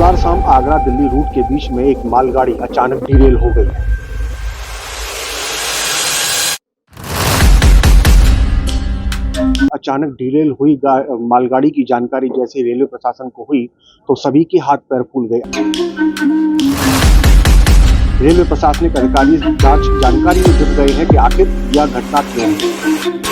रविवार शाम आगरा दिल्ली रूट के बीच में एक मालगाड़ी अचानक डिरेल हो गई। अचानक डिरेल हुई मालगाड़ी की जानकारी जैसे रेलवे प्रशासन को हुई तो सभी के हाथ पैर फूल गए। रेलवे प्रशासनिक अधिकारी जानकारी में जुट गए हैं कि आखिर यह घटना क्यों हुई।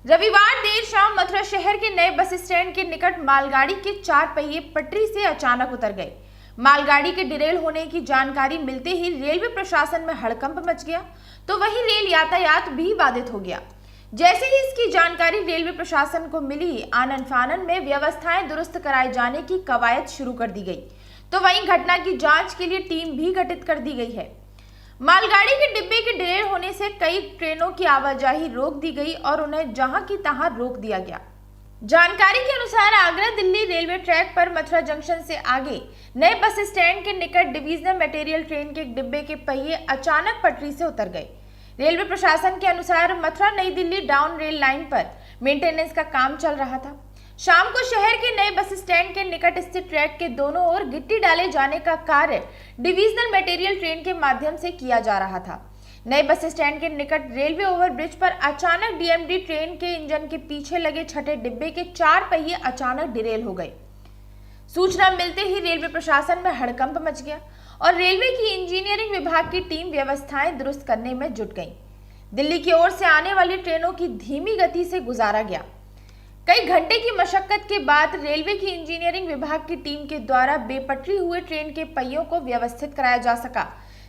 रविवार देर शाम मथुरा शहर के नए बस स्टैंड के निकट मालगाड़ी के 4 पहिए पटरी से अचानक उतर गए। मालगाड़ी के डिरेल होने की जानकारी मिलते ही रेलवे प्रशासन में हड़कंप मच गया, तो वहीं रेल यातायात भी बाधित हो गया। जैसे ही इसकी जानकारी रेलवे प्रशासन को मिली, आनन फानन में व्यवस्थाएं दुरुस्त कराए जाने की कवायद शुरू कर दी गई, तो वहीं घटना की जाँच के लिए टीम भी गठित कर दी गई है। मालगाड़ी के डिब्बे के डिरेल होने से कई ट्रेनों की आवाजाही रोक दी गई और उन्हें जहां की तहां रोक दिया गया। जानकारी के अनुसार आगरा दिल्ली रेलवे ट्रैक पर मथुरा जंक्शन से आगे नए बस स्टैंड के निकट डिवीजनल मटेरियल ट्रेन के डिब्बे के पहिए अचानक पटरी से उतर गए। रेलवे प्रशासन के अनुसार मथुरा नई दिल्ली डाउन रेल लाइन पर मेंटेनेंस का काम चल रहा था। शाम को शहर के नए बस स्टैंड के निकट स्थित ट्रैक के दोनों ओर गिट्टी डाले जाने का कार्य डिवीजनल मटेरियल ट्रेन के माध्यम से किया जा रहा था। नए बस स्टैंड के निकट रेलवे ओवरब्रिज पर अचानक डीएमडी ट्रेन के इंजन के पीछे लगे छठे डिब्बे के 4 पहिए अचानक डिरेल हो गए। सूचना मिलते ही रेलवे प्रशासन में हड़कंप मच गया और रेलवे की इंजीनियरिंग विभाग की टीम व्यवस्थाएं दुरुस्त करने में जुट गई। दिल्ली की ओर से आने वाली ट्रेनों की धीमी गति से गुजारा गया। कई घंटे की मशक्कत के बाद रेलवे की इंजीनियरिंग विभाग की टीम के द्वारा बेपटरी हुए ट्रेन के पहियों को व्यवस्थित कराया जा सका,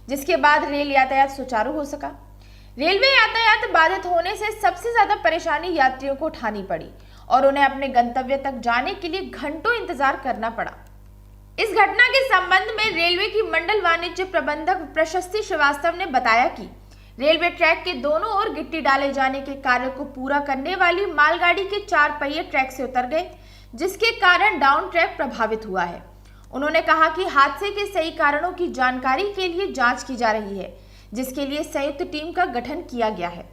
जिसके बाद रेल यातायात सुचारू हो सका। रेलवे यातायात बाधित होने से सबसे ज्यादा परेशानी यात्रियों को उठानी पड़ी और उन्हें अपने गंतव्य तक जाने के लिए घंटों इंतजार करना पड़ा। इस घटना के संबंध में रेलवे की मंडल वाणिज्य प्रबंधक प्रशस्ति श्रीवास्तव ने बताया कि रेलवे ट्रैक के दोनों ओर गिट्टी डाले जाने के कार्य को पूरा करने वाली मालगाड़ी के 4 पहिए ट्रैक से उतर गए, जिसके कारण डाउन ट्रैक प्रभावित हुआ है। उन्होंने कहा कि हादसे के सही कारणों की जानकारी के लिए जांच की जा रही है, जिसके लिए संयुक्त टीम का गठन किया गया है।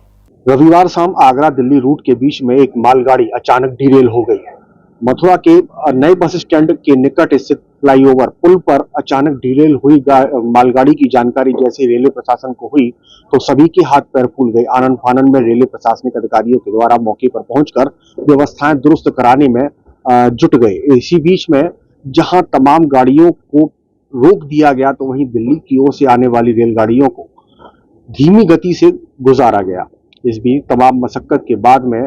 रविवार शाम आगरा दिल्ली रूट के बीच में एक मालगाड़ी अचानक डिरेल हो गई है। मथुरा के नए बस स्टैंड के निकट स्थित फ्लाईओवर पुल पर अचानक डिरेल हुई मालगाड़ी की जानकारी जैसे रेलवे प्रशासन को हुई तो सभी के हाथ पैर फूल गए। आनन फानन में रेलवे प्रशासनिक अधिकारियों के द्वारा मौके पर पहुंचकर व्यवस्थाएं दुरुस्त कराने में जुट गए। इसी बीच में जहां तमाम गाड़ियों को रोक दिया गया, तो वहीं दिल्ली की ओर से आने वाली रेलगाड़ियों को धीमी गति से गुजारा गया। इस बीच तमाम मशक्कत के बाद में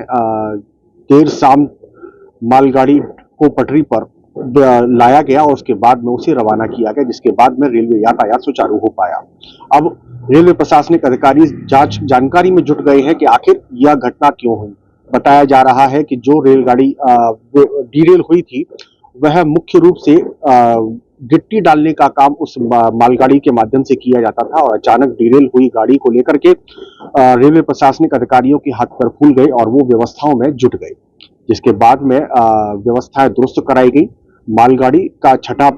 देर शाम मालगाड़ी को पटरी पर लाया गया और उसके बाद में उसे रवाना किया गया, जिसके बाद में रेलवे यातायात सुचारू हो पाया। अब रेलवे प्रशासनिक अधिकारी जानकारी में जुट गए हैं कि आखिर यह घटना क्यों हुई। बताया जा रहा है कि जो रेलगाड़ी डिरेल हुई थी वह मुख्य रूप से गिट्टी डालने का काम उस मालगाड़ी के माध्यम से किया जाता था और अचानक डिरेल हुई गाड़ी को लेकर के रेलवे प्रशासनिक अधिकारियों के हाथ पर फूल गए और वो व्यवस्थाओं में जुट गए, जिसके बाद में व्यवस्थाएं दुरुस्त कराई गई। मालगाड़ी का छठा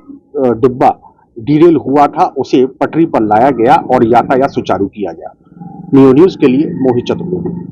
डिब्बा डिरेल हुआ था, उसे पटरी पर लाया गया और यातायात सुचारू किया गया। न्यूज़ के लिए मोहित चतुर्वेदी।